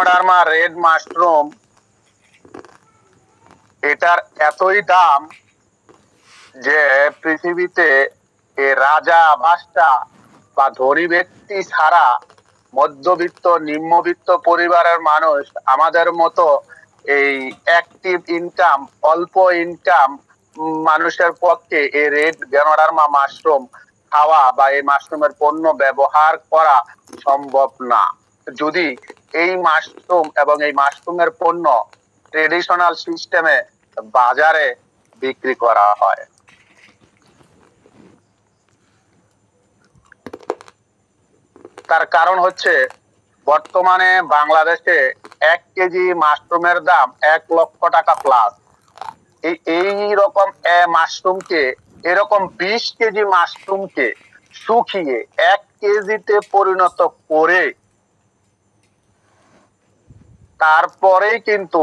Ganoderma red mushroom, এটার এতই দাম যে পৃথিবীতে রাজা বাদশা বা ধনী ব্যক্তি ছাড়া মধ্যবিত্ত নিম্নবিত্ত পরিবারের মানুষ আমাদের মতো এই অ্যাক্টিভ ইনকাম, অল্প ইনকাম মানুষের পক্ষে এই রেড গ্যানোডার্মা মাশরুম খাওয়া বা এই মাশরুমের পণ্য ব্যবহার করা সম্ভব না। যদি এই মাশরুম এবং এই মাশরুমের পণ্য ট্রেডিশনাল সিস্টেমে বাজারে বিক্রি করা হয়। তার কারণ হচ্ছে বর্তমানে বাংলাদেশে 1 কেজি মাশরুমের দাম 1 লক্ষ টাকা প্লাস। এই রকম মাশরুমকে, এরকম 20 কেজি মাশরুমকে শুকিয়ে 1 কেজিতে পরিণত করে তারপরেই কিন্তু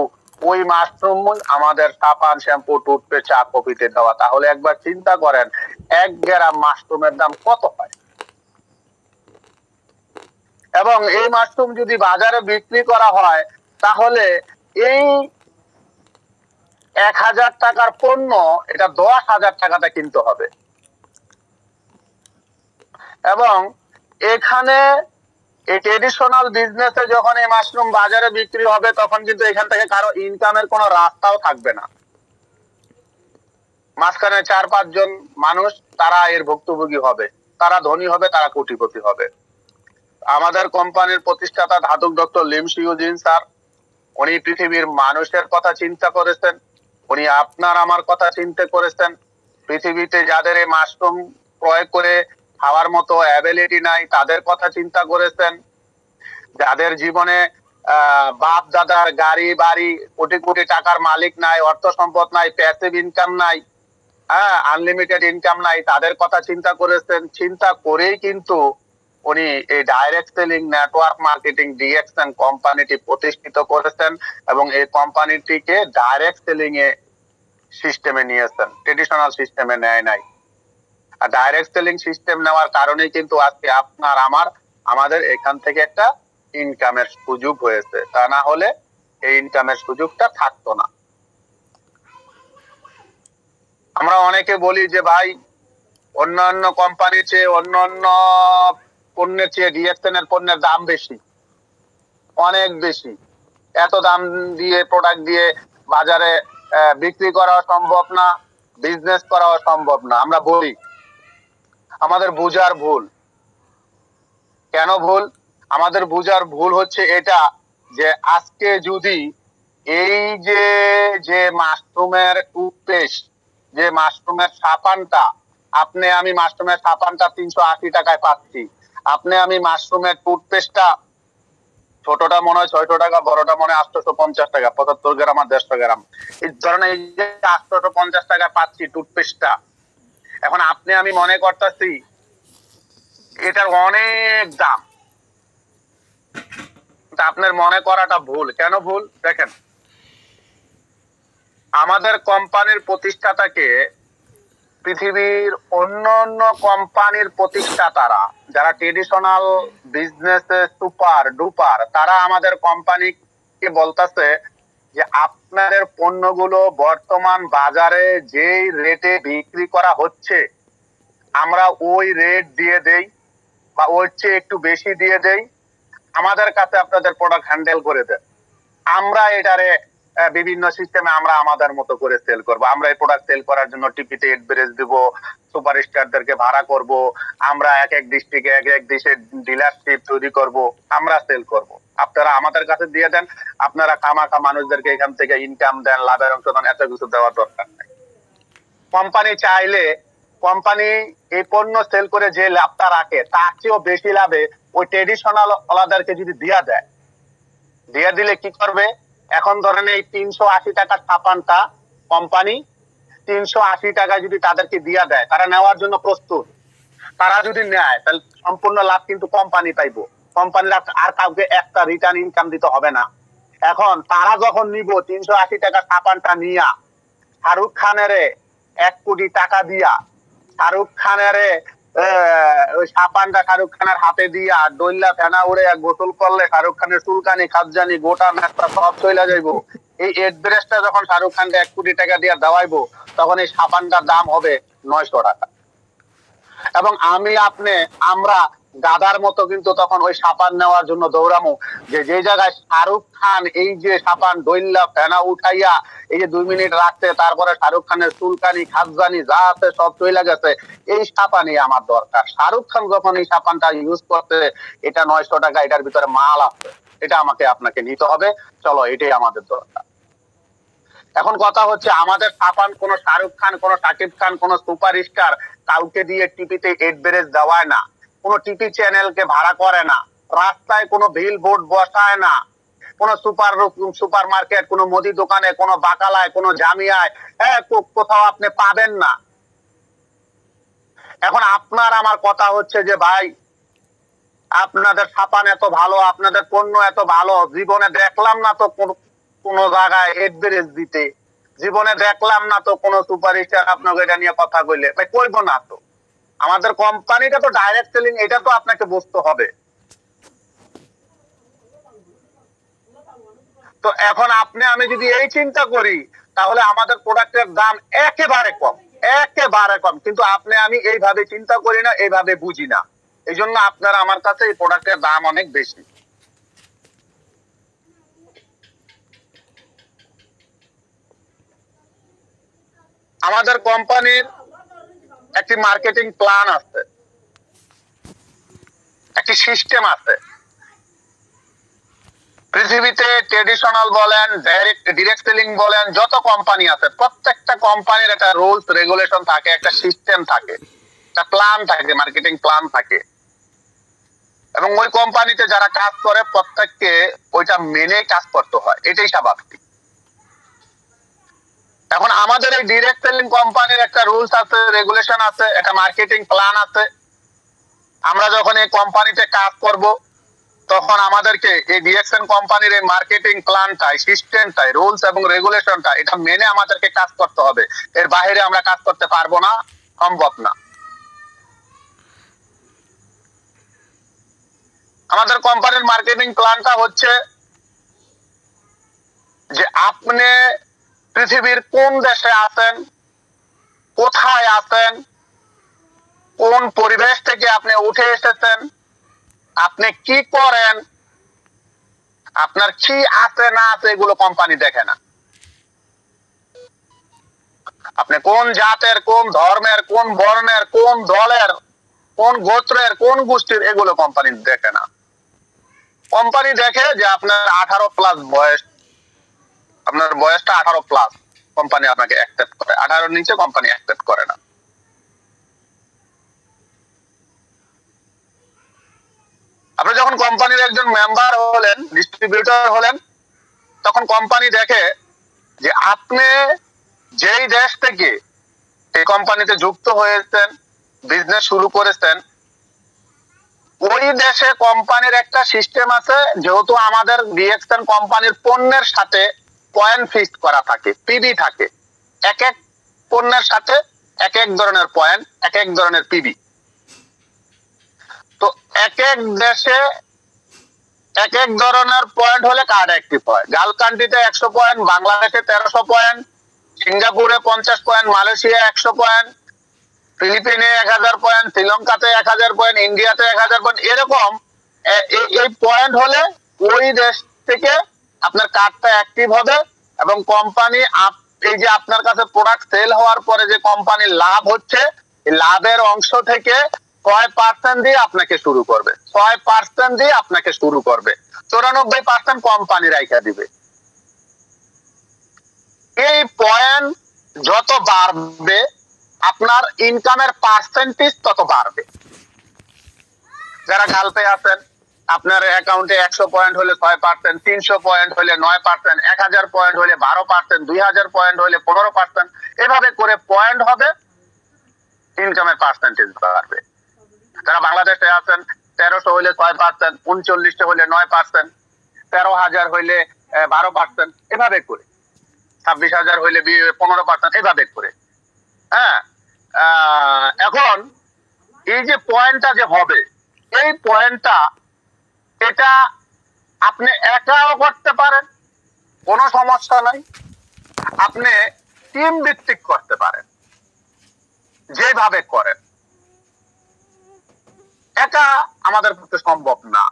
ওই মাশরুম আমাদের সাবান, শ্যাম্পু, টুথপেস্ট, চা, কফিতে দেওয়া। তাহলে একবার চিন্তা করেন 1 গ্রাম মাশরুমের দাম কত হয়। এবং এই মাশরুম যদি বাজারে বিক্রি করা হয় তাহলে এই 1000 টাকার পণ্য এটা 10,000 টাকাতে কিনতে হবে। এবং এখানে এই ট্রেডিশনাল বিজনেসে যখন এই মাশরুম বাজারে বিক্রি হবে তখন কিন্তু এখান থেকে কারো ইনকামের কোনো রাস্তাও থাকবে না। মাঝখানে 4-5 জন মানুষ তারা এর ভুক্তভোগী হবে, তারা ধনী হবে, তারা কোটিপতি হবে। আমাদের কোম্পানির প্রতিষ্ঠাতা ধাতুক ডক্টর লিম শিউজিন স্যার, উনি পৃথিবীর মানুষের কথা চিন্তা করেছেন, উনি আপনার আমার কথা চিন্তা করেছেন। পৃথিবীতে যাদের এই মাশরুম ক্রয় করে খাওয়ার মতো অ্যাবিলিটি নাই তাদের কথা চিন্তা করেছেন। যাদের জীবনে বাপ দাদার গাড়ি বাড়ি কোটি কোটি টাকার মালিক নাই, অর্থ সম্পদ নাই, প্যাসিভ ইনকাম নাই, আনলিমিটেড ইনকাম নাই, তাদের কথা চিন্তা করেছেন। চিন্তা করেই কিন্তু উনি এই direct selling network marketing DXN কোম্পানিটি প্রতিষ্ঠিত করেছেন এবং এই কোম্পানিটিকে ডাইরেক্ট সেলিং এ সিস্টেমে নিয়েছেন, ট্রেডিশনাল সিস্টেমে নেয় নাই। আর ডাইরেক্ট সেলিং সিস্টেম নেওয়ার কারণেই কিন্তু আজকে আপনার আমাদের এখান থেকে একটা ইনকামের সুযোগ হয়েছে, তা না হলে এই ইনকামের সুযোগটা থাকতো না। আমরা অনেকে বলি যে ভাই অন্যান্য কোম্পানির চেয়ে, অন্যান্য পণ্যের চেয়ে ডিএক্সএন এর পণ্যের দাম বেশি, অনেক বেশি। এত দাম দিয়ে প্রোডাক্ট দিয়ে বাজারে বিক্রি করা সম্ভব না, বিজনেস করা সম্ভব না। আমরা বলি আমাদের বুঝার ভুল। কেন ভুল? আমাদের বুঝার ভুল হচ্ছে এটা যে আজকে যদি এই যে মাশরুমের টুথপেস্ট, যে মাশরুমের সাবানটা, আমি মাশরুমের সাবানটা 380 টাকায় পাচ্ছি, আমি মাশরুমের টুথপেস্টটা ছোটটা মনে হয় 600 টাকা, বড়টা মনে হয় 850 টাকা, 75 গ্রাম আর 150 গ্রাম, এই ধরনের এই যে 850 টাকায় পাচ্ছি টুথপেস্টটা। এখন আমি মনে করতেছি এটার অনেক দাম। আপনার মনে করাটা ভুল। কেন ভুল? দেখেন, আমাদের কোম্পানির প্রতিষ্ঠাতাকে পৃথিবীর অন্যান্য কোম্পানির প্রতিষ্ঠাতারা যারা ট্রেডিশনাল বিজনেসে সুপার ডুপার, তারা আমাদের কোম্পানিকে বলতেছে যে আপনাদের পণ্যগুলো বর্তমান বাজারে যেই রেটে বিক্রি করা হচ্ছে আমরা ওই রেট দিয়ে দেই বা ওর চেয়ে একটু বেশি দিয়ে দেই, আমাদের কাছে আপনাদের প্রোডাক্ট হ্যান্ডেল করে দেন। আমরা এটারে বিভিন্ন সিস্টেমে আমরা আমাদের মতো করে সেল করব। আমরা এই প্রোডাক্ট সেল করার জন্য টিপিতে এডভারেজ দিব, সুপারস্টারদেরকে ভাড়া করব, আমরা এক এক ডিস্ট্রিক্টে এক এক দেশে ডিলারশিপ তৈরি করব, আমরা সেল করব। আপনারা আমাদের কাছে দিয়ে দেন, আপনারা খামাখা মানুষদেরকে এখান থেকে ইনকাম দেন, লাভের অংশ দেন, এত কিছু দেওয়ার দরকার নাই। কোম্পানি চাইলে কোম্পানি এই পণ্য সেল করে যে লাভটা রাখে তার চেয়েও বেশি লাভে ওই ট্রেডিশনাল ওলাদেরকে যদি দিয়ে দেয়, দিয়ে দিলে কি করবে? এখন ধরেন এই 380 টাকার সাবানটা কোম্পানি 380 টাকা যদি তাদেরকে দিয়ে দেয়, তারা নেওয়ার জন্য প্রস্তুত। তারা যদি নেয় তাহলে সম্পূর্ণ লাভ কিন্তু কোম্পানি পাইবো। কোম্পানির আর কাউকে একটা রিটার্ন ইনকাম দিতে হবে না। এখন তারা যখন নিব 380 টাকা সাবানটা নিয়া শাহরুখ খানের 1 কোটি টাকা দিয়া শাহরুখ খানের ওই সাপানটা শাহরুখ খানের হাতে দিয়ে আর দইল্লা ফেনা উড়ে গোসল করলে শাহরুখ খানের চুলকানি খাজানি গোটা ম্যাচটা সব চলে যাইবো। এই এড্রেসটা যখন শাহরুখ খানকে 1 কোটি টাকা দিয়ে দেওয়াইবো তখন এই সাবানটার দাম হবে 900 টাকা। এবং আমরা গাদার মতো কিন্তু তখন ওই সাবান নেওয়ার জন্য দৌড়ামো, যে জায়গায় শাহরুখ খান এই যে সাবান দইল্লা ফেনা উঠাইয়া এই যে 2 মিনিট রাখতে তারপরে শাহরুখ খানের চুলকানি খাজানি যা আছে সব চলে গেছে, এই সাবানই আমার দরকার। শাহরুখ খান যখন এই সাবানটা ইউজ করতে, এটা 900 টাকা, এটার ভিতরে মাল আছে, এটা আপনাকে নিতে হবে। চলো, এটাই আমাদের দরকার। এখন কথা হচ্ছে, আমাদের সাবান কোন শাহরুখ খান, কোন শাকিব খান, কোন সুপারস্টার কাউকে দিয়ে টিভিতে এডভারেজ দেওয়ায় না, কোন টিভি চ্যানেলকে ভাড়া করে না, রাস্তায় কোনো বিল বোর্ড বসায় না, কোন সুপার মার্কেট, কোন মুদি দোকানে, কোন বাকালায়, কোন জামিয়ায় কোথাও আপনি পাবেন না। এখন আপনার আমার কথা হচ্ছে যে ভাই, আপনাদের সাবান এত ভালো, আপনাদের পণ্য এত ভালো, জীবনে দেখলাম না তো কোন জায়গায় এডভারেজ দিতে, জীবনে দেখলাম না তো কোন সুপারস্টার আপনাকে এটা নিয়ে কথা কইলে। ভাই কইব না তো, আমাদের কোম্পানিটা তো ডাইরেক্ট সেলিং, এটা তো আপনাকে বুঝতে হবে। তো এখন আমি যদি এই চিন্তা করি, তাহলে আমাদের প্রোডাক্টের দাম একেবারে কম, একেবারে কম। কিন্তু আমি এইভাবে চিন্তা করি না, এইভাবে বুঝি না, এই জন্য আপনারা আমার কাছে এই প্রোডাক্টের দাম অনেক বেশি। আমাদের কোম্পানির একটি মার্কেটিং প্ল্যান আছে, একটি সিস্টেম আছে। পৃথিবীতে ট্রেডিশনাল বলেন, ডিরেক্ট সেলিং বলেন, যত কোম্পানি আছে, প্রত্যেকটা কোম্পানির একটা রুলস রেগুলেশন থাকে, একটা সিস্টেম থাকে, একটা প্ল্যান থাকে, মার্কেটিং প্ল্যান থাকে। এবং ওই কোম্পানিতে যারা কাজ করে প্রত্যেককে ওইটা মেনে কাজ করতে হয়, এটাই স্বাভাবিক। এখন আমাদের এই ডিরেক্ট সেলিং কোম্পানির একটা রুলস আছে, রেগুলেশন আছে, একটা মার্কেটিং প্ল্যান আছে। আমরা যখন এই কোম্পানিতে কাজ করব, তখন আমাদেরকে এই ডিরেকশন কোম্পানির এই মার্কেটিং প্ল্যানটাই, সিস্টেমটাই, রুলস এবং রেগুলেশনটা, এটা মেনে আমাদেরকে কাজ করতে হবে। এর বাইরে আমরা কাজ করতে পারবো না, সম্ভব না। আমাদের কোম্পানির মার্কেটিং প্ল্যানটা হচ্ছে যে আপনি পৃথিবীর কোন দেশে আছেন, কোথায় আছেন, কোন পরিবেশ থেকে আপনি উঠে এসেছেন, আপনি কি করেন, আপনার কি আছে না আছে, এগুলো কোম্পানি দেখে না। আপনি কোন জাতের, কোন ধর্মের, কোন বর্ণের, কোন দলের, কোন গোত্রের, কোন গোষ্ঠীর, এগুলো কোম্পানি দেখে না। কোম্পানি দেখে যে আপনার 18+ বয়স, আপনার বয়সটা 18+, কোম্পানি আপনাকে অ্যাকসেপ্ট করে। 18-র নিচে কোম্পানি অ্যাকসেপ্ট করে না। আপনি যখন কোম্পানির একজন মেম্বার হলেন, ডিস্ট্রিবিউটর হলেন, তখন কোম্পানি দেখে যে আপনি যেই দেশ থেকে এই কোম্পানিতে যুক্ত হয়েছেন, বিজনেস শুরু করেছেন, ওই দেশে কোম্পানির একটা সিস্টেম আছে। যেহেতু আমাদের ডিএক্সএন কোম্পানির পণ্যের সাথে পয়েন্ট ফিক্সড করা থাকে, পিবি থাকে, এক এক পণ্যের সাথে এক এক ধরনের পয়েন্ট, এক এক ধরনের পিবি। তো এক এক দেশে এক এক ধরনের পয়েন্ট হলে কার্ড অ্যাক্টিভ হয়। গালফ কান্ট্রিতে 100 পয়েন্ট, বাংলাদেশে 1300 পয়েন্ট, সিঙ্গাপুরে 50 পয়েন্ট, মালয়েশিয়া 100 পয়েন্ট, ফিলিপিনে 1000 পয়েন্ট, শ্রীলঙ্কাতে 1000 পয়েন্ট, ইন্ডিয়াতে 1000 পয়েন্ট। এরকম এই পয়েন্ট হলে ওই দেশ থেকে আপনার কার্ডটা অ্যাক্টিভ হবে। এবং কোম্পানি এই যে আপনার কাছে প্রোডাক্ট সেল হওয়ার পরে যে কোম্পানির লাভ হচ্ছে, এই লাভের অংশ থেকে 6% দিয়ে আপনাকে শুরু করবে, 6% দিয়ে আপনাকে শুরু করবে, 94% কোম্পানি রাইখা দিবে। এই পয়েন্ট যত বাড়বে, আপনার ইনকামের পার্সেন্টেজ তত বাড়বে। যারা গালফে আছেন, আপনার অ্যাকাউন্টে 100 পয়েন্ট হলে 6%, 300 পয়েন্ট হলে 9%, 1000 পয়েন্ট হলে 12%, 2000 পয়েন্ট হলে 15%, এভাবে করে পয়েন্ট হবে, ইনকামের পার্সেন্টেজ বাড়বে। যারা বাংলাদেশে আছেন, 1300 হলে 6%, 39 হলে 9%, 13,000 হইলে 12%, এভাবে করে 26,000 হইলে 15%, এভাবে করে। হ্যাঁ, এখন এই যে পয়েন্টটা যে হবে, এই পয়েন্টটা এটা আপনি একাও করতে পারেন, কোনো সমস্যা নাই। আপনি টিম ভিত্তিক করতে পারেন, যেভাবে করেন। একা আমাদের পক্ষে সম্ভব না।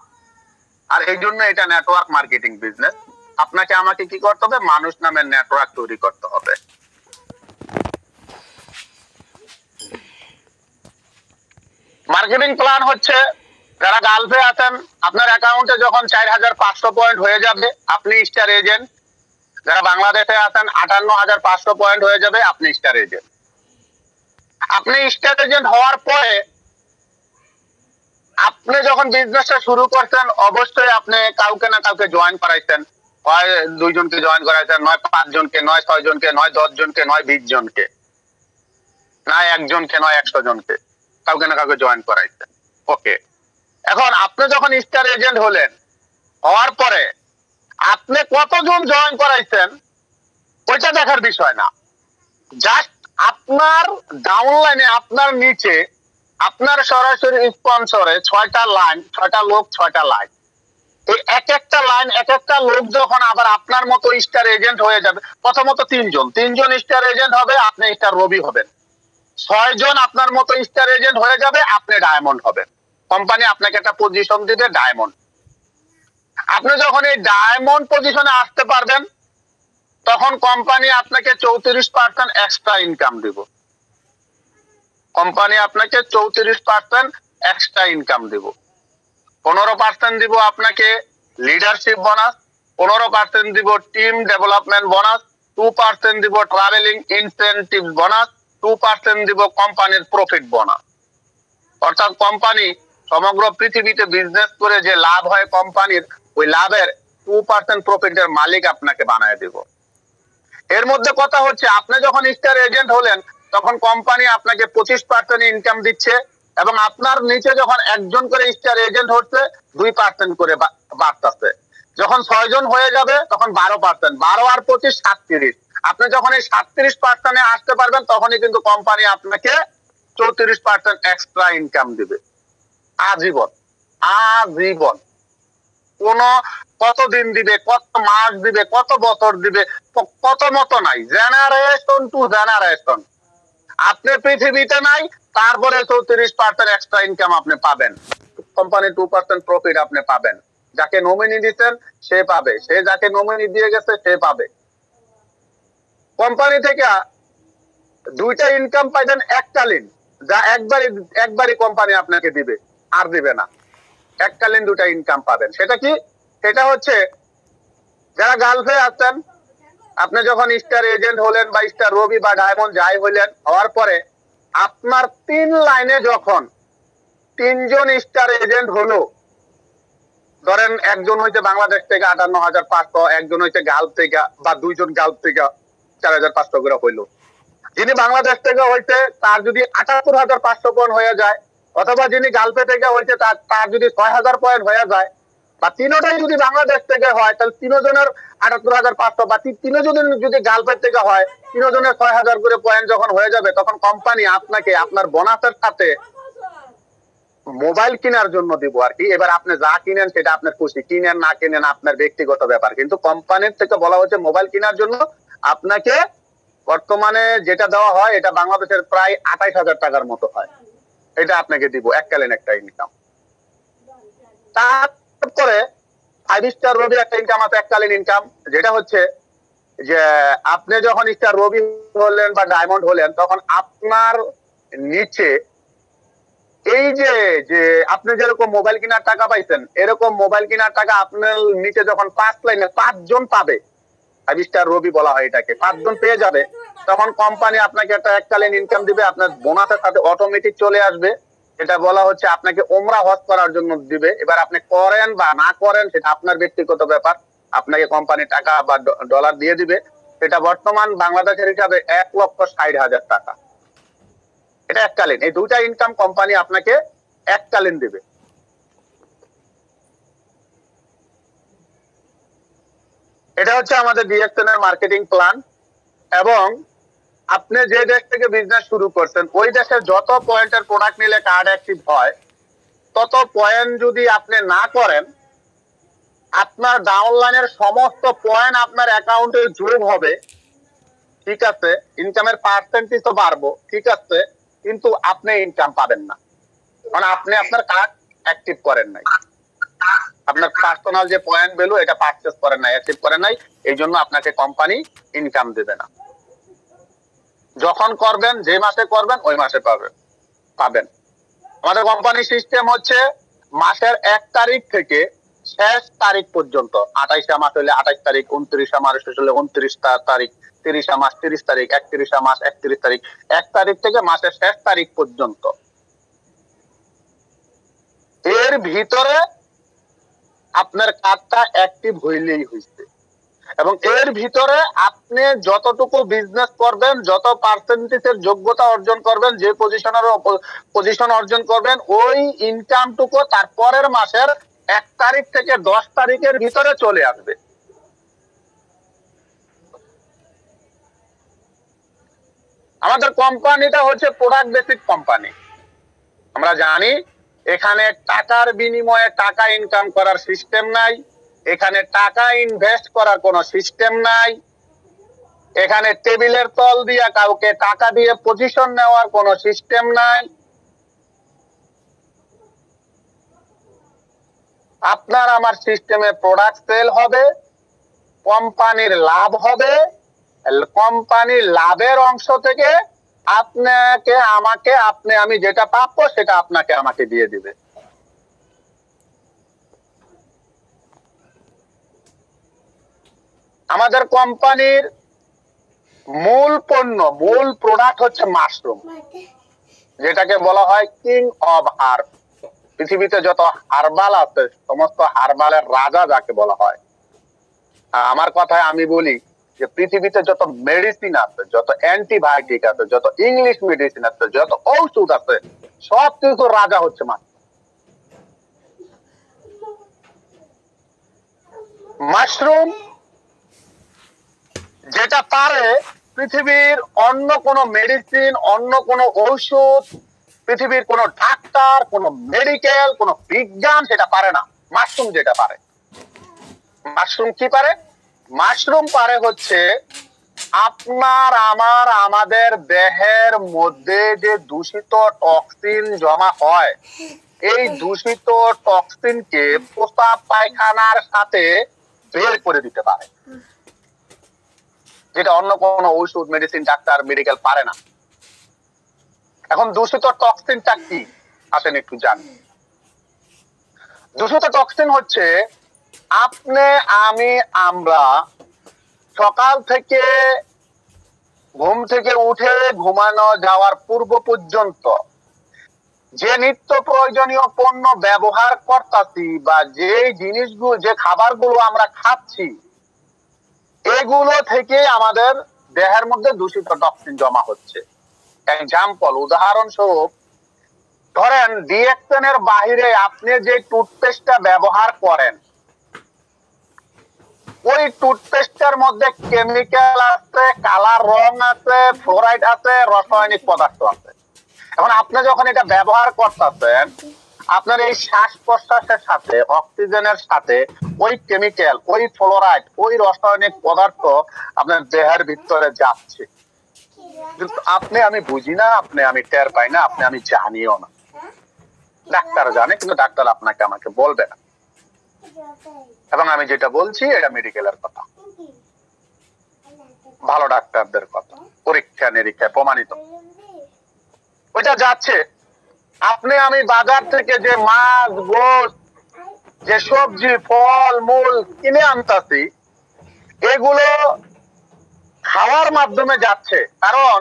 আর এই জন্য এটা নেটওয়ার্ক মার্কেটিং বিজনেস। আপনাকে আমাকে কি করতে হবে? মানুষ নামের নেটওয়ার্ক তৈরি করতে হবে। মার্কেটিং প্ল্যান হচ্ছে, যারা গালফে আছেন আপনার অ্যাকাউন্টে যখন 4500 পয়েন্ট হয়ে যাবে আপনি স্টার এজেন্ট। যারা বাংলাদেশে আছেন 58500 পয়েন্ট হয়ে যাবে আপনি স্টার এজেন্ট। আপনি স্টার এজেন্ট হওয়ার পরে আপনি যখন বিজনেসটা শুরু করছেন অবশ্যই আপনি কাউকে না কাউকে জয়েন করাইছেন। হয় 2 জনকে জয়েন করাইছেন, নয় 5 জনকে, নয় 6 জনকে, নয় 10 জনকে, নয় 20 জনকে, নয় 1 জনকে, নয় 100 জনকে, কাউকে না কাউকে জয়েন করাইছেন। ওকে, এখন আপনি যখন স্টার এজেন্ট হলেন, হওয়ার পরে আপনি কতজন জয়েন করাইছেন ওইটা দেখার বিষয় না। জাস্ট আপনার ডাউনলাইনে, আপনার নিচে, আপনার সরাসরি স্পন্সরে 6টা লাইন, 6টা লোক, 6টা লাইন। এই এক একটা লাইন, এক একটা লোক যখন আবার আপনার মতো স্টার এজেন্ট হয়ে যাবে, প্রথমত 3 জন স্টার এজেন্ট হবে, আপনি স্টার রবি হবেন। 6 জন আপনার মতো স্টার এজেন্ট হয়ে যাবে, আপনি ডায়মন্ড হবেন। কোম্পানি আপনাকে একটা পজিশন দিবে ডায়মন্ড। আপনি যখন এই ডায়মন্ড পজিশনে আসতে পারবেন তখন কোম্পানি আপনাকে 34% এক্সট্রা ইনকাম দিব। কোম্পানি আপনাকে 34% এক্সট্রা ইনকাম দিব। 15% দিব আপনাকে লিডারশিপ বোনাস, 15% দিব টিম ডেভেলপমেন্ট বোনাস, 2% দিব ট্রাভেলিং ইনসেনটিভ বোনাস, 2% দিব কোম্পানির প্রফিট বোনাস। অর্থাৎ কোম্পানি সমগ্র পৃথিবীতে বিজনেস করে যে লাভ হয় কোম্পানির, ওই লাভের 2% প্রফিটের মালিক আপনাকে বানায় দিব। এর মধ্যে কথা হচ্ছে, আপনি যখন স্টার এজেন্ট হলেন তখন কোম্পানি আপনাকে 25% ইনকাম দিচ্ছে, এবং আপনার নিচে যখন একজন করে স্টার এজেন্ট হচ্ছে 2% করে বাড়তেছে। যখন 6 জন হয়ে যাবে তখন 12%, 12 আর 25 37। আপনি যখন এই 37% আসতে পারবেন তখনই কিন্তু কোম্পানি আপনাকে 34% এক্সট্রা ইনকাম দিবে আজীবন। আজীবন। কোন কতদিন দিবে, কত মাস দিবে, কত বছর দিবে, কত মতো নাই, জেনারেশন টু জেনারেশন। আপনি পৃথিবীতে নাই, তারপরে 34% এক্সট্রা ইনকাম আপনি পাবেন। কোম্পানি 2% প্রফিট আপনি পাবেন। যাকে নমিনি দিচ্ছেন সে পাবে, সে যাকে নমিনি দিয়ে গেছে সে পাবে। কোম্পানি থেকে 2টা ইনকাম পাইবেন এককালীন, যা একবারই কোম্পানি আপনাকে দিবে, আর দিবে না। এককালীন 2টা ইনকাম পাবেন। সেটা কি? সেটা হচ্ছে, যারা গালফে আছেন আপনি যখন স্টার এজেন্ট হলেন বা স্টার রবি বা ডায়মন্ড যাই হইলেন, হওয়ার পরে আপনার 3 লাইনে যখন 3 জন স্টার এজেন্ট হলো, ধরেন একজন হইতে বাংলাদেশ থেকে 58,500, একজন হইতে গালফ থেকে, বা 2 জন গালফ থেকে 4,500 করে হইলো। যিনি বাংলাদেশ থেকে হইতে তার যদি 78,500 পয়েন্ট হয়ে যায়, অথবা যিনি গালফে থেকে হইতে তার যদি 6,000 পয়েন্ট হয়ে যায়, বা তিনটাই যদি বাংলাদেশ থেকে হয়, তাহলে 3 জনের 78,500, বা 3 জনের যদি গালফের থেকে হয়, 3 জনের 6,000 করে পয়েন্ট যখন হয়ে যাবে তখন কোম্পানি আপনাকে আপনার বোনাসের সাথে মোবাইল কেনার জন্য দিব আর কি। এবার আপনি যা কিনেন সেটা আপনার খুশি, কিনেন না কিনেন আপনার ব্যক্তিগত ব্যাপার, কিন্তু কোম্পানির থেকে বলা হচ্ছে মোবাইল কেনার জন্য আপনাকে বর্তমানে যেটা দেওয়া হয় এটা বাংলাদেশের প্রায় 28,000 টাকার মতো হয়, এটা আপনাকে দিব এককালীন একটা ইনকাম। তারপরে 5 স্টার রবি একটা ইনকাম আছে, এককালীন ইনকাম, যেটা হচ্ছে যে আপনি যখন স্টার রবি হলেন বা ডায়মন্ড হলেন তখন আপনার নিচে এই যে যে আপনি যেরকম মোবাইল কেনার টাকা পাইছেন, এরকম মোবাইল কেনার টাকা আপনার নিচে যখন 5 লাইনে 5 জন পাবে, 5 স্টার রবি বলা হয় এটাকে, 5 জন পেয়ে যাবে, তখন কোম্পানি আপনাকে একটা এককালীন ইনকাম দিবে, আপনার বোনাসের সাথে অটোমেটিক চলে আসবে। এটা বলা হচ্ছে আপনাকে ওমরা হজ করার জন্য দিবে। এবার আপনি করেন বা না করেন সেটা আপনার ব্যক্তিগত ব্যাপার, আপনাকে কোম্পানি টাকা বা ডলার দিয়ে দিবে। এটা বর্তমান বাংলাদেশের হিসাবে 1,60,000 টাকা। এটা এককালীন। এই 2টা ইনকাম কোম্পানি আপনাকে এককালীন দিবে। এটা হচ্ছে আমাদের ডিএক্সএন এর মার্কেটিং প্ল্যান। এবং আপনি যে দেশ থেকে বিজনেস শুরু করছেন ওই দেশে যত পয়েন্টের প্রোডাক্ট নিলে কার্ড অ্যাক্টিভ হয়, তত পয়েন্ট যদি আপনি না করেন, আপনার ডাউনলাইনের সমস্ত পয়েন্ট আপনার অ্যাকাউন্টে যোগ হবে, ঠিক আছে, ইনকামের পার্সেন্টেজ তো বাড়বো, ঠিক আছে, কিন্তু আপনি ইনকাম পাবেন না, কারণ আপনি আপনার কার্ড অ্যাক্টিভ করেন নাই, আপনার পার্সোনাল যে পয়েন্ট ভ্যালু এটা পারচেজ করেন নাই, অ্যাক্টিভ করেন নাই, এই জন্য আপনাকে কোম্পানি ইনকাম দেবে না। যখন করবেন, যে মাসে করবেন ওই মাসে পাবেন। আমাদের কোম্পানি সিস্টেম হচ্ছে মাসের 1 তারিখ থেকে শেষ তারিখ পর্যন্ত, 28 মাস হলে 28 তারিখ, 29 মাস হলে 29 তারিখ, 30 মাস 30 তারিখ, 31 মাস 31 তারিখ, 1 তারিখ থেকে মাসের শেষ তারিখ পর্যন্ত। এর ভিতরে আপনার কার্ডটা অ্যাক্টিভ হইলেই হইছে, এবং এর ভিতরে আপনি যতটুকু বিজনেস করবেন, যত পার্সেন্টেজের যোগ্যতা অর্জন করবেন, যে পজিশন অর্জন করবেন, ওই ইনকামটুকু তার পরের মাসের 1 তারিখ থেকে 10 তারিখের ভিতরে চলে আসবে। আমাদের কোম্পানিটা হচ্ছে প্রোডাক্ট বেসিক কোম্পানি। আমরা জানি এখানে টাকার বিনিময়ে টাকা ইনকাম করার সিস্টেম নাই, এখানে টাকা ইনভেস্ট করার কোনো সিস্টেম নাই, এখানে টেবিলের তল দিয়ে কাউকে টাকা দিয়ে পজিশন নেওয়ার কোনো সিস্টেম নাই। আপনার আমার সিস্টেমে প্রোডাক্ট সেল হবে, কোম্পানির লাভ হবে, কোম্পানির লাভের অংশ থেকে আপনাকে আমাকে, আপনি আমি যেটা পাবো সেটা আপনাকে আমাকে দিয়ে দিবে। আমাদের কোম্পানির মূল পণ্য, মূল প্রোডাক্ট হচ্ছে মাশরুম, যেটাকে বলা হয় কিং অব হার্ব। পৃথিবীতে যত হার্বাল আছে, সমস্ত হার্বালের রাজা যাকে বলা হয়। আমার কথায় আমি বলি যে পৃথিবীতে যত মেডিসিন আছে, যত অ্যান্টিবায়োটিক আছে, যত ইংলিশ মেডিসিন আছে, যত ঔষধ আছে, সব কিছু রাজা হচ্ছে মাশরুম। যেটা পারে পৃথিবীর অন্য কোন মেডিসিন, অন্য কোন ঔষধ, পৃথিবীর কোন ডাক্তার, কোন মেডিকেল, কোন বিজ্ঞান সেটা পারে না। মাশরুম যেটা পারে। মাশরুম কি পারে? মাশরুম পারে হচ্ছে আপনার আমার, আমাদের দেহের মধ্যে যে দূষিত টক্সিন জমা হয়, এই দূষিত টক্সিনকে প্রস্রাব পায়খানার সাথে বের করে দিতে পারে, যেটা অন্য কোনো ঔষধ, মেডিসিন, ডাক্তার, মেডিকেল পারে না। এখন দূষিত টক্সিনটা কি আসেন একটু জানি। দূষিত টক্সিন হচ্ছে আপনি আমি আমরা সকাল থেকে ঘুম থেকে উঠে ঘুমানো যাওয়ার পূর্ব পর্যন্ত যে নিত্য প্রয়োজনীয় পণ্য ব্যবহার করতেছি, বা যে জিনিসগুলো, যে খাবারগুলো আমরা খাচ্ছি, এগুলো থেকে আমাদের দেহের মধ্যে দূষিত টক্সিন জমা হচ্ছে। এক্সাম্পল, উদাহরণস্বরূপ ধরেন ডিএক্সএনের বাহিরে আপনি যে টুথপেস্টটা ব্যবহার করেন, ওই টুথপেস্টের মধ্যে কেমিক্যাল আছে, কালার রং আছে, ফ্লোরাইড আছে, রাসায়নিক পদার্থ আছে। এখন আপনি যখন এটা ব্যবহার করতেছেন, আপনার এই শ্বাস প্রশ্বাসের সাথে, অক্সিজেনের সাথে ওই কেমিক্যাল, ওই ফ্লোরাইড, ওই রাসায়নিক পদার্থ আপনার দেহের ভিতরে যাচ্ছে, কিন্তু আপনি আমি বুঝি না, আপনি আমি টের পাই না, আপনি আমি জানিও না। ডাক্তার জানে, কিন্তু ডাক্তার আপনাকে আমাকে বলবে না। এবং আমি যেটা বলছি এটা মেডিকেলের কথা, ভালো ডাক্তারদের কথা, পরীক্ষা নিরীক্ষায় প্রমাণিত। ওইটা যাচ্ছে। আপনি আমি বাজার থেকে যে মাছ, গোশত, যে সবজি, ফল মূল কিনে আনতাছি, এগুলো খাওয়ার মাধ্যমে যাচ্ছে। কারণ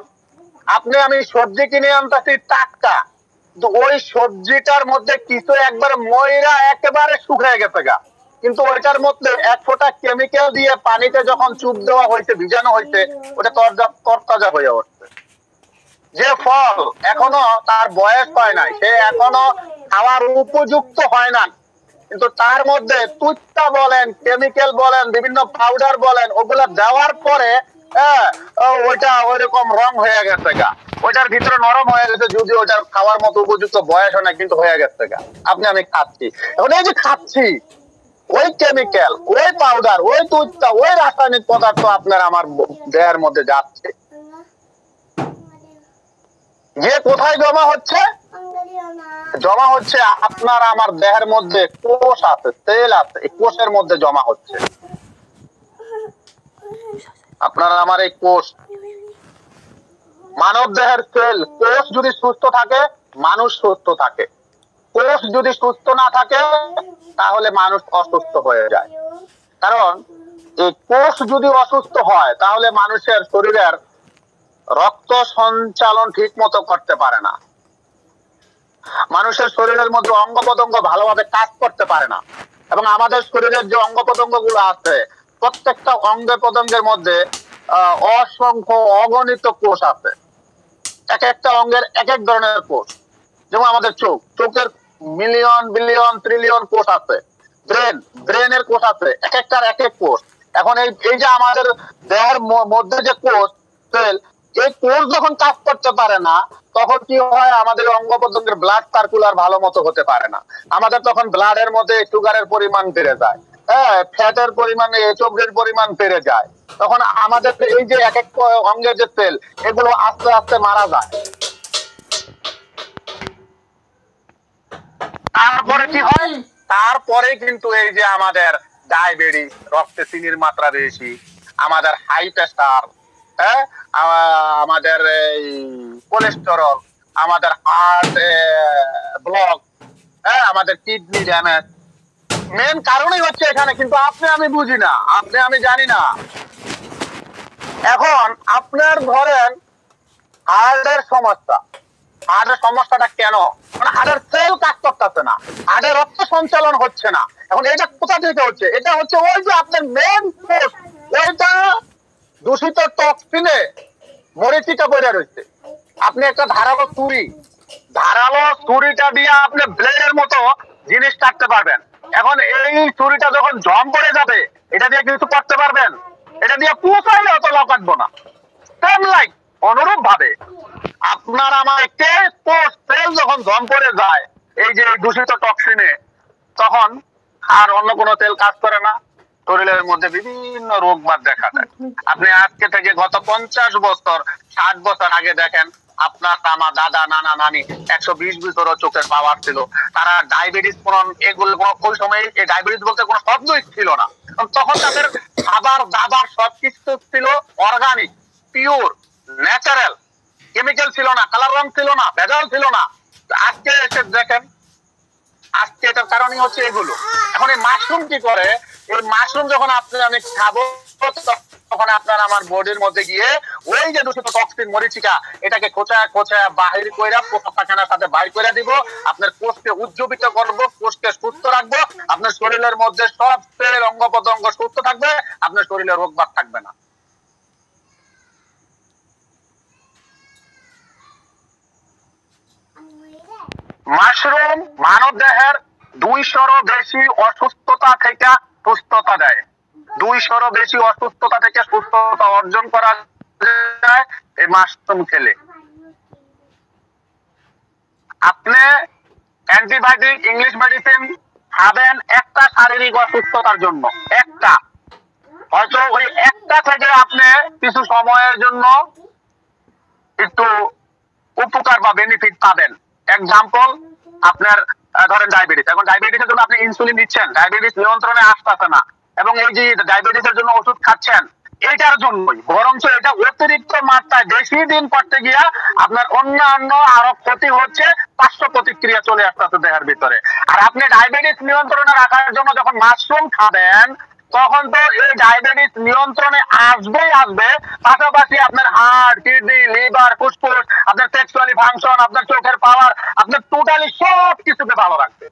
আপনি আমি সবজি কিনে আনতাছি টাটকা, কিন্তু ওই সবজিটার মধ্যে কিছু একবার ময়রা একেবারে শুকিয়ে গেছে গা, কিন্তু ওইটার মধ্যে এক ফোঁটা কেমিক্যাল দিয়ে পানিতে যখন চুপ দেওয়া হয়েছে, ভিজানো হয়েছে, ওটা তরতাজা হয়ে উঠছে। যে ফল এখনো তার বয়স হয় নাই, সে এখনো খাওয়ার উপযুক্ত হয় না, কিন্তু তার মধ্যে তুচ্ছা বলেন, কেমিক্যাল বলেন, বিভিন্ন পাউডার বলেন, ওগুলা দেওয়ার পরে হ্যাঁ, ওইটা ওইরকম রং হয়ে গেছে গা, ওইটার ভিতরে নরম হয়ে গেছে, যদি ওইটার খাওয়ার মতো উপযুক্ত বয়স হয় না, কিন্তু হয়ে গেছে গা। আপনি আমি খাচ্ছি, এখন এই যে খাচ্ছি, ওই কেমিক্যাল, ওই পাউডার, ওই তুইটা, ওই রাসায়নিক পদার্থ আপনার আমার দেহের মধ্যে যাচ্ছে, যে কোথায় জমা হচ্ছে? জমা হচ্ছে আপনার আমার দেহের মধ্যে কোষ আছে, সেল আছে, এই কোষের মধ্যে জমা হচ্ছে। আপনার আমার এই কোষ, মানব দেহের সেল, কোষ যদি সুস্থ থাকে মানুষ সুস্থ থাকে, কোষ যদি সুস্থ না থাকে তাহলে মানুষ অসুস্থ হয়ে যায়। কারণ এই কোষ যদি অসুস্থ হয় তাহলে মানুষের শরীরের রক্ত সঞ্চালন ঠিক মতো করতে পারে না, মানুষের শরীরের মধ্যে অঙ্গ প্রত্যঙ্গ ভালোভাবে কাজ করতে পারে না। এবং আমাদের শরীরের যে অঙ্গ প্রত্যঙ্গ গুলো আছে, প্রত্যেকটা অঙ্গ প্রত্যঙ্গের মধ্যে অসংখ্য অগণিত কোষ আছে, এক একটা অঙ্গের এক এক ধরনের কোষ। যেমন আমাদের চোখ, চোখের মিলিয়ন বিলিয়ন ট্রিলিয়ন কোষ আছে। ব্রেনের কোষ আছে, এক একটার এক এক কোষ। এখন এই যে আমাদের দেহের মধ্যে যে কোষ সেল, এই কোষ যখন কাজ করতে পারে না তখন কি হয়, আমাদের অঙ্গ প্রত্যঙ্গের ব্লাড সার্কুলার ভালো মতো হতে পারে না, আমাদের তখন ব্লাডের মধ্যে সুগারের পরিমাণ বেড়ে যায়, হ্যাঁ, ফ্যাটের পরিমাণ, চর্বির পরিমাণ বেড়ে যায়। তখন আমাদের এই যে এক এক অঙ্গের যে সেল, এগুলো আস্তে আস্তে মারা যায়। তারপরে কি হয়? তারপরে কিন্তু এই যে আমাদের ডায়াবেটিস, রক্তে চিনির মাত্রা বেশি, আমাদের হাই প্রেসার, হ্যাঁ, আমাদের এই কোলেস্টেরল, আমাদের হার্ট ব্লক, হ্যাঁ, আমাদের কিডনি ড্যামেজ, মেন কারণই হচ্ছে এখানে। কিন্তু আপনি আমি বুঝি না, আপনি আমি জানি না। এখন আপনার ধরেন হার্টের সমস্যা, হার্টের সমস্যাটা কেন? মানে হার্টের সেল কাজ করতেছে না, হার্টের রক্ত সঞ্চালন হচ্ছে না। এখন এটা কোথা থেকে হচ্ছে? এটা হচ্ছে ওই যে আপনার মেন কোষ, ওইটা দূষিত টক্সিনে মরিচিকা পড়ে রয়েছে। আপনি একটা ধারালো ছুরিটা দিয়ে আপনি ব্লেডের মতো জিনিস কাটতে পারবেন। এখন এই ছুরিটা যখন জম পড়ে যাবে, এটা দিয়ে কিছু করতে পারবেন? এটা দিয়ে পুষাইলে অত লাভ কাটবো না। সেম লাইক অনুরূপ ভাবে আপনার আমার কোষ সেল যখন জম পড়ে যায় এই যে দূষিত টক্সিনে, তখন আর অন্য কোনো তেল কাজ করে না, শরীরের মধ্যে বিভিন্ন রোগ বাদ দেখা দেয়। আপনি আজকে থেকে গত 50 বছর 60 বছর আগে দেখেন, আপনার আমার দাদা নানা নানি 120 বছরও চোখের পাওয়ার ছিল, তারা ডায়াবেটিস এগুলো ওই সময় এই ডায়াবেটিস বলতে কোনো শব্দই ছিল না। তখন তাদের খাবার দাবার সবকিছু ছিল অর্গানিক, পিওর, ন্যাচারাল, কেমিক্যাল ছিল না, কালার রং ছিল না, ভেজাল ছিল না। আজকে এসে দেখেন, আজকে এটার কারণই হচ্ছে এগুলো। এখন এই মাশরুম কি করে? এই মাশরুম যখন আপনি আমি খাবো তখন আপনার আমার বডির মধ্যে গিয়ে ওই যে দূষিত টক্সিন মরিচিকা, এটাকে খোঁচায় খোঁচায় বাহির কইরা পোকাখানার সাথে বাইর করে দিব। আপনার কোষকে উজ্জীবিত করব, কোষকে সুস্থ রাখবো, আপনার শরীরের মধ্যে সব সেল অঙ্গ প্রত্যঙ্গ সুস্থ থাকবে, আপনার শরীরে রোগ বাদ থাকবে না। মাশরুম মানব দেহের 200 বেশি অসুস্থতা থেকে সুস্থতা দেয়, 200 বেশি অসুস্থতা থেকে সুস্থতা অর্জন করা যায় এই মাশরুম খেলে। আপনি অ্যান্টিবায়োটিক, ইংলিশ মেডিসিন খাবেন একটা শারীরিক অসুস্থতার জন্য, একটা, হয়তো ওই একটা থেকে আপনি কিছু সময়ের জন্য একটু উপকার বা বেনিফিট পাবেন। এক্সাম্পল, আপনার ধরেন ডায়াবেটিস, এখন ডায়াবেটিসের জন্য আপনি ইনসুলিন দিচ্ছেন, ডায়াবেটিস নিয়ন্ত্রণে আসতেছে না, এবং এই যে ডায়াবেটিসের জন্য ওষুধ খাচ্ছেন, এইটার জন্যই বরঞ্চ এটা অতিরিক্ত মাত্রায় বেশি দিন করতে গিয়া আপনার অন্যান্য আরো ক্ষতি হচ্ছে, পার্শ্ব প্রতিক্রিয়া চলে আসতেছে দেহের ভিতরে। আর আপনি ডায়াবেটিস নিয়ন্ত্রণে রাখার জন্য যখন মাশরুম খাবেন, তখন তো এই ডায়াবেটিস নিয়ন্ত্রণে আসবেই আসবে, পাশাপাশি আপনার হার্ট, কিডনি, লিভার, ফুসফুস, আপনার সেক্সুয়ালি ফাংশন, আপনার চোখের পাওয়ার, আপনার টোটালি সব কিছুকে ভালো রাখবে,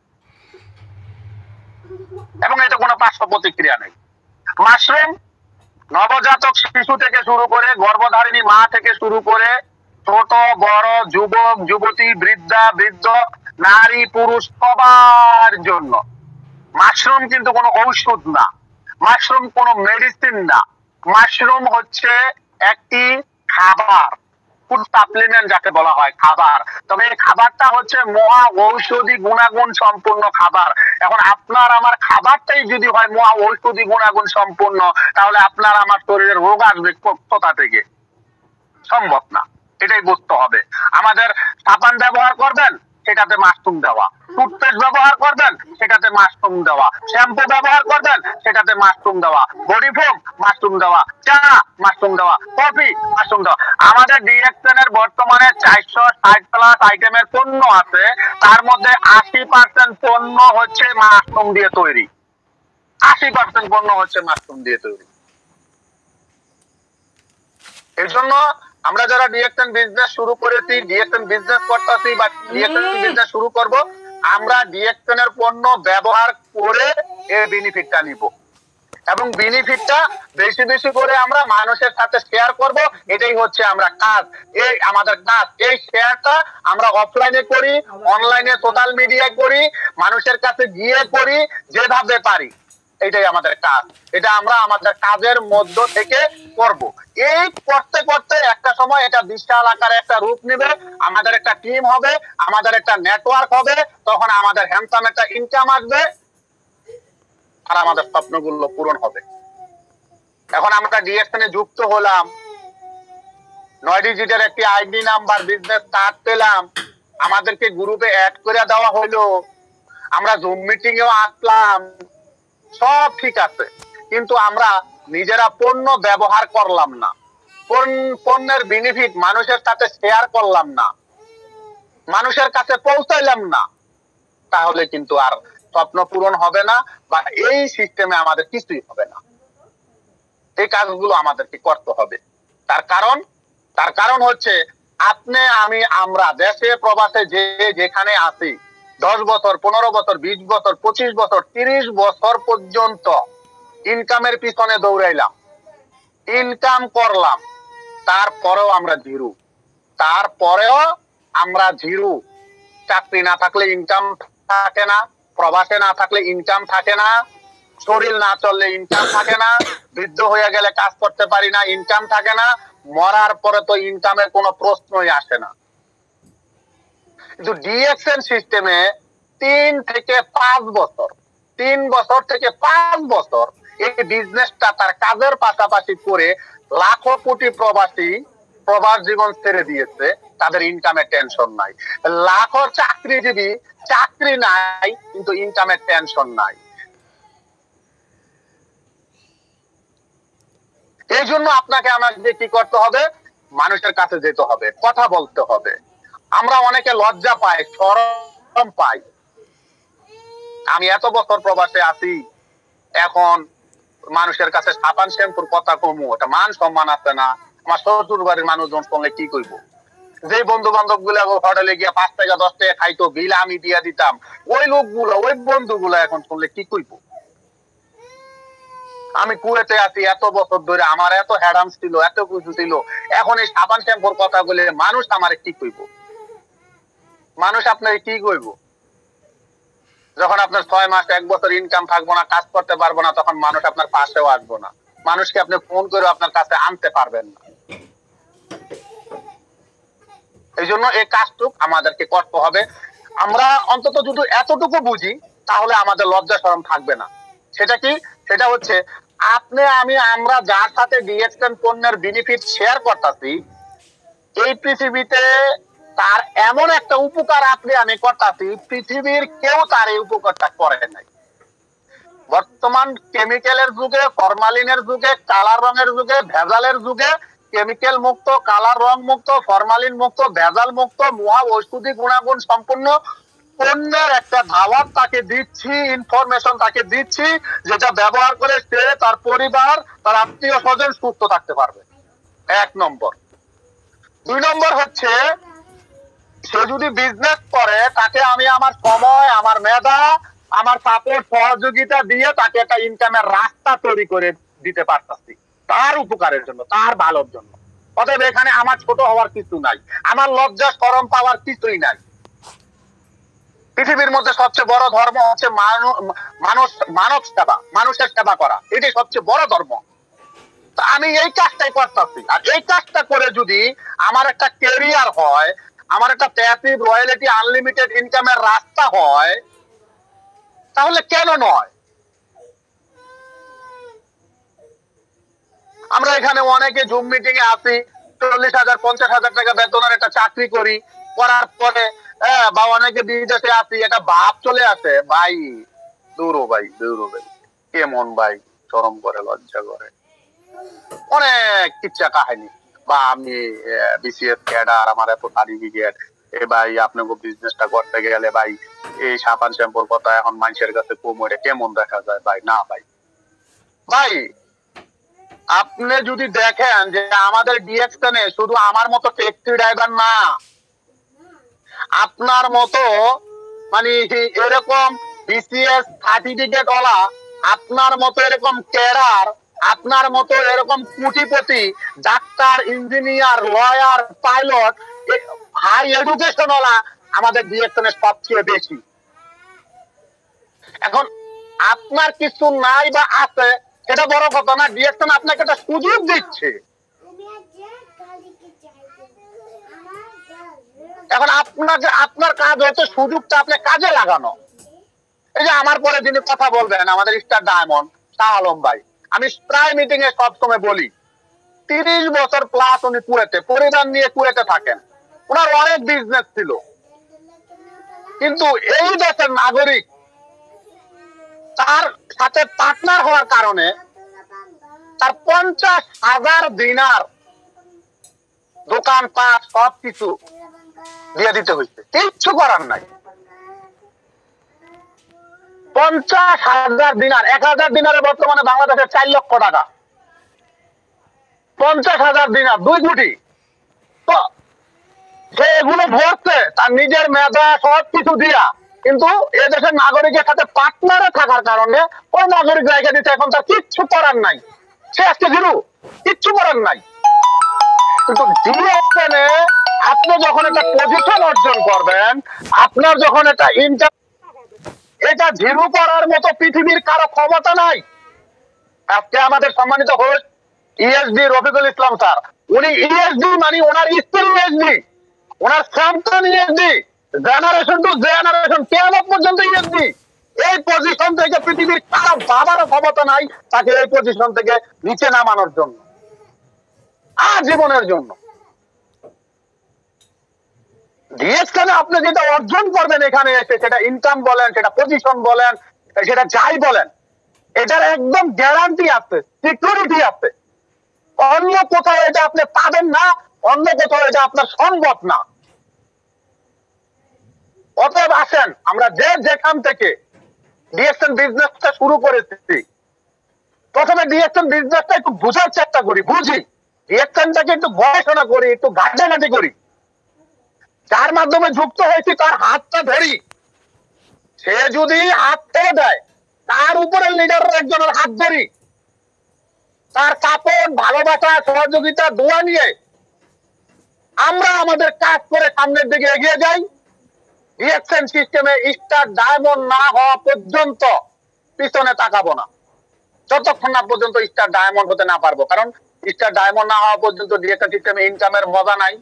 এবং এটা কোনো পার্শ্ব প্রতিক্রিয়া নেই। মাশরুম নবজাতক শিশু থেকে শুরু করে, গর্ভধারিণী মা থেকে শুরু করে, ছোট বড়, যুবক যুবতী, বৃদ্ধা বৃদ্ধ, নারী পুরুষ, সবার জন্য। মাশরুম কিন্তু কোনো ঔষধ না, মাশরুম কোনো মেডিসিন না, মাশরুম হচ্ছে একটি খাবার, ফুড সাপ্লিমেন্ট যাকে বলা হয় খাবার, তবে এই খাবারটা হচ্ছে মহা ঔষধি গুণাগুণ সম্পূর্ণ খাবার। এখন আপনার আমার খাবারটাই যদি হয় মহা ঔষধি গুণাগুণ সম্পূর্ণ, তাহলে আপনার আমার শরীরে রোগ আসবে কোথা থেকে? সম্ভব না। এটাই বুঝতে হবে। আমাদের সাবান ব্যবহার করবেন, সেটাতে মাশরুম দেওয়া, টুথপেস্ট ব্যবহার করবেন, সেটাতে মাশরুম দেওয়া, শ্যাম্পু ব্যবহার করবেন, সেটাতে মাশরুম দেওয়া, বডি ফোম মাশরুম দেওয়া, চা মাশরুম দেওয়া, কফি মাশরুম দেওয়া। আমাদের ডিএক্সএন এর বর্তমানে 460 প্লাস আইটেমের পণ্য আছে, তার মধ্যে 80% পণ্য হচ্ছে মাশরুম দিয়ে তৈরি। 80% পণ্য হচ্ছে মাশরুম দিয়ে তৈরি। এই জন্য আমরা যারা ডিএক্সএন বিজনেস শুরু করেছি, ডিএক্সএন বিজনেস করতেছি বা ডিএক্সএন বিজনেস শুরু করব, আমরা ডিএক্সএন এর পণ্য ব্যবহার করে এর বেনিফিটটা নিব এবং বেনিফিটটা বেশি বেশি করে আমরা মানুষের সাথে শেয়ার করব। এটাই হচ্ছে আমরা কাজ, এই আমাদের কাজ। এই শেয়ারটা আমরা অফলাইনে করি, অনলাইনে সোশ্যাল মিডিয়ায় করি, মানুষের কাছে গিয়ে করি, যেভাবে পারি। এটাই আমাদের কাজ। এটা আমরা আমাদের কাজের মধ্য থেকে করব। এই করতে করতে একটা সময় এটা বিশাল আকারে একটা রূপ নেবে। আমাদের একটা টিম হবে, আমাদের একটা নেটওয়ার্ক হবে, তখন আমাদের হ্যান্ডসাম একটা ইনকাম আসবে আর আমাদের স্বপ্নগুলো পূরণ হবে। এখন আমরা ডিএক্সএন এ যুক্ত হলাম, 9 ডিজিটের একটি আইডি নাম্বার, বিজনেস কার্ড পেলাম, আমাদেরকে গ্রুপে অ্যাড করে দেওয়া হলো, আমরা জুম মিটিং এও আসলাম, সব ঠিক আছে, কিন্তু আমরা নিজেরা পণ্য ব্যবহার করলাম না, পণ্যের বেনিফিট মানুষের সাথে শেয়ার করলাম না, মানুষের কাছে পৌঁছাইলাম না, তাহলে কিন্তু আর স্বপ্ন পূরণ হবে না বা এই সিস্টেমে আমাদের কিছুই হবে না। এই কাজগুলো আমাদেরকে করতে হবে। তার কারণ হচ্ছে আপনি আমি আমরা দেশে প্রবাসে যে যেখানে আছি, 10 বছর 15 বছর 20 বছর 25 বছর 30 বছর পর্যন্ত ইনকামের পিছনে দৌড়াইলাম, ইনকাম করলাম, তারপরেও আমরা জিরো। চাকরি না থাকলে ইনকাম থাকে না, প্রবাসে না থাকলে ইনকাম থাকে না, শরীর না চললে ইনকাম থাকে না, বৃদ্ধ হয়ে গেলে কাজ করতে পারি না, ইনকাম থাকে না, মরার পরে তো ইনকামের কোনো প্রশ্নই আসে না। কিন্তু ডিএক্সএন সিস্টেমে 3 থেকে 5 বছর, 3 বছর থেকে 5 বছর এই বিজনেসটা তার কাজের পাশাপাশি করে লাখো কোটি প্রবাসী প্রবাস জীবন ছেড়ে দিয়েছে, তাদের ইনকামের টেনশন নাই। লাখো চাকরিজীবী চাকরি নাই কিন্তু ইনকামের টেনশন নাই। এই জন্য আপনাকে আমাকে কি করতে হবে? মানুষের কাছে যেতে হবে, কথা বলতে হবে। আমরা অনেকে লজ্জা পাই, শরম পাই। আমি এত বছর প্রবাসে আছি, এখন মানুষের কাছে সাবান শ্যাম্পুর কথা কমু, এটা মান সম্মান আছে না? আমার শ্বশুর বাড়ির মানুষজন শুনলে কি কইব? যে বন্ধু বান্ধব গুলা হোটেলে গিয়ে 5 টাকা 10 টাকা খাইতো, বিল আমি দিয়া দিতাম, ওই লোকগুলো ওই বন্ধুগুলা এখন শুনলে কি কইব? আমি কুয়েতে আছি এত বছর ধরে, আমার এত হ্যাডামস ছিল, এত কিছু ছিল, এখন এই সাবান শ্যাম্পুর কথা বলে মানুষ আমার কি কইব? মানুষ আপনাকে কি কইব? যখন আপনার 6 মাস 1 বছর ইনকাম থাকবো না, কাজ করতে পারবো না, তখন মানুষ আপনার পাশেও আসবো না, মানুষকে আপনি ফোন করে আপনার কাছে আনতে পারবেন না। এই জন্য এই কাজটুক আমাদেরকে করতে হবে। আমরা অন্তত যদি এতটুকু বুঝি, তাহলে আমাদের লজ্জা শরম থাকবে না। সেটা কি? সেটা হচ্ছে আপনি আমি আমরা যার সাথে ডিএক্সএন পণ্যের বেনিফিট শেয়ার করতেছি, এই পৃথিবীতে তার এমন একটা উপকার আপনি আমি করতেছি, পৃথিবীর কেউ তার এই উপকারটা করে নাই। বর্তমান কেমিক্যালের যুগে, ফরমালিনের যুগে, কালার রঙের যুগে, ভেজালের যুগে, কেমিক্যাল মুক্ত, কালার রং মুক্ত, ফরমালিন মুক্ত, ভেজাল মুক্ত, মহা ঔষধি গুণাগুণ সম্পূর্ণ পণ্যের একটা ধাওয়াত তাকে দিচ্ছি, ইনফরমেশন তাকে দিচ্ছি, যেটা ব্যবহার করে সে, তার পরিবার, তার আত্মীয় স্বজন সুস্থ থাকতে পারবে। 1 নম্বর। 2 নম্বর হচ্ছে সে যদি বিজনেস করে, তাকে আমি আমার সময়, আমার মেধা, আমার সাপোর্ট সহযোগিতা দিয়ে তাকে একটা ইনকামের রাস্তা তৈরি করে দিতে পারতাছি, তার উপকারের জন্য, তার ভালোর জন্য। অতএব এখানে আমার ছোট হওয়ার কিছু নাই, আমার লজ্জা শরম পাওয়ার কিছুই নাই। পৃথিবীর মধ্যে সবচেয়ে বড় ধর্ম হচ্ছে মানব সেবা, মানুষের সেবা করা, এটাই সবচেয়ে বড় ধর্ম। আমি এই কাজটাই করতেছি, আর এই কাজটা করে যদি আমার একটা ক্যারিয়ার হয়, আমার একটা প্যাসিভ রয়্যালিটি আনলিমিটেড ইনকামের রাস্তা হয়, তাহলে কেন নয়? আমরা এখানে অনেকে জুম মিটিং এ আসি, 40,000 50,000 টাকা বেতনের একটা চাকরি করি, করার পরে বা অনেকে বিদেশে আসি, একটা ভাব চলে আসে ভাই, দূরও ভাই, দূরও ভাই, কেমন ভাই, চরম করে, লজ্জা করে, অনেক কিচ্ছা কাহিনী। বা আমি বিসিএস ক্যাডার, আমার এত সার্টিফিকেট, এ ভাই আপনাকে বিজনেসটা করতে গেলে ভাই এই সাবান শ্যাম্পুর কথা এখন মানুষের কাছে কোমরে কেমন দেখা যায় ভাই। না ভাই, ভাই আপনি যদি দেখেন যে আমাদের ডিএক্সনে শুধু আমার মতো ট্যাক্সি ড্রাইভার না, আপনার মতো মানে এরকম বিসিএস সার্টিফিকেট ওলা, আপনার মতো এরকম ক্যাডার, আপনার মতো এরকম কোটিপতি, doctor, engineer, lawyer, pilot, high education ওলা আমাদের ডিএক্সনে সবচেয়ে বেশি। এখন আপনার কিছু নাই বা আছে এটা বড় কথা না, ডিএক্সন আপনাকে একটা সুযোগ দিচ্ছে। এখন আপনার কাজ হচ্ছে সুযোগটা আপনি কাজে লাগানো। এই যে আমার পরে যিনি কথা বলবেন, আমাদের স্টার ডায়মন্ড শাহ আলম ভাই, আমি প্রায় মিটিং এ সবসময় বলি 30 বছর প্লাস উনি কুয়েতে, পরিবার নিয়ে কুয়েতে থাকেন, ওনার অনেক বিজনেস ছিল, কিন্তু এই দেশের নাগরিক তার সাথে পার্টনার হওয়ার কারণে তার 50,000 দিনার দোকানপাট সবকিছু দিয়ে দিতে হয়েছে, কিচ্ছু করার নাই। 50,000 দিনার, 1,000 দিনারে বর্তমানে বাংলাদেশের 4 লক্ষ টাকা, 50,000 দিনার 2 কোটি। তো সে এগুলো ভরছে তার নিজের মেধা সবকিছু দিয়া, কিন্তু এদেশের নাগরিকের সাথে পার্টনারে থাকার কারণে ওই নাগরিক জায়গা দিতে এখন তার কিচ্ছু করার নাই, সে আজকে জিরো, কিচ্ছু করার নাই। কিন্তু ডিএক্সনে আপনি যখন একটা পজিশন অর্জন করবেন, আপনার যখন একটা ইনকাম, এটা জিরো করার মতো পৃথিবীর কারো ক্ষমতা নাই। আজকে আমাদের সম্মানিত host ESD Rafiqul Islam sir, উনি ইএসডি মানে ওনার স্ত্রী ইএসডি, ওনার সন্তান ইএসডি, জেনারেশন টু জেনারেশন কিয়ামত পর্যন্ত ইএসডি। এই পজিশন থেকে পৃথিবীর কারো বাবারও ক্ষমতা নাই তাকে এই পজিশন থেকে নিচে নামানোর জন্য, আজীবনের জন্য। ডিএক্সনে আপনি যেটা অর্জন করবেন এখানে এসে, সেটা ইনকাম বলেন, সেটা পজিশন বলেন, সেটা যাই বলেন, এটার একদম গ্যারান্টি আছে, সিকিউরিটি আছে। অন্য কোথাও এটা আপনি পাবেন না, অন্য কোথাও এটা আপনার সম্ভব না। অতএব আসেন আমরা যে যেখান থেকে ডিএক্সন বিজনেসটা শুরু করেছি, প্রথমে ডিএক্সন বিজনেসটা একটু বোঝার চেষ্টা করি, বুঝি ডিএক্সনটাকে একটু গবেষণা করি, একটু ঘাটাঘাটি করি, যার মাধ্যমে যুক্ত হয়েছি তার হাতটা ধরি, সে যদি হাত ছেড়ে দেয় তার উপরে লিডারের একজনের হাত ধরি, তার সাপোর্ট, ভালোবাসা, সহযোগিতা, দোয়া নিয়ে আমরা আমাদের কাজ করে সামনের দিকে এগিয়ে যাই। ডিএক্সন সিস্টেমে স্টার ডায়মন্ড না হওয়া পর্যন্ত পিছনে তাকাবো না, যতক্ষণ না পর্যন্ত স্টার ডায়মন্ড হতে না পারবো। কারণ স্টার ডায়মন্ড না হওয়া পর্যন্ত ডিএক্সন সিস্টেমে ইনকামের মজা নাই,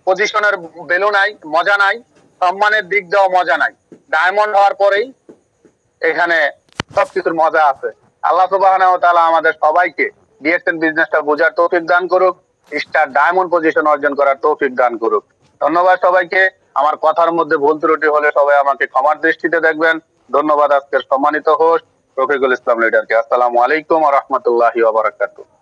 পজিশনের ভ্যালু নাই, মজা নাই, সম্মানের দিক দেওয়া মজা নাই। ডায়মন্ড হওয়ার পরেই এখানে সবকিছুর মজা আছে। আল্লাহ সুবহানাহু ওয়া তাআলা আমাদের সবাইকে ডিএক্সন বিজনেসটা বোঝার তৌফিক দান করুক, স্টার ডায়মন্ড পজিশন অর্জন করার তৌফিক দান করুক। ধন্যবাদ সবাইকে। আমার কথার মধ্যে ভুল ত্রুটি হলে সবাই আমাকে ক্ষমার দৃষ্টিতে দেখবেন। ধন্যবাদ আজকের সম্মানিত হোস্ট রফিকুল ইসলাম লিডারকে। আসসালামু আলাইকুম ওয়া রাহমাতুল্লাহি ওয়া বারাকাতুহু।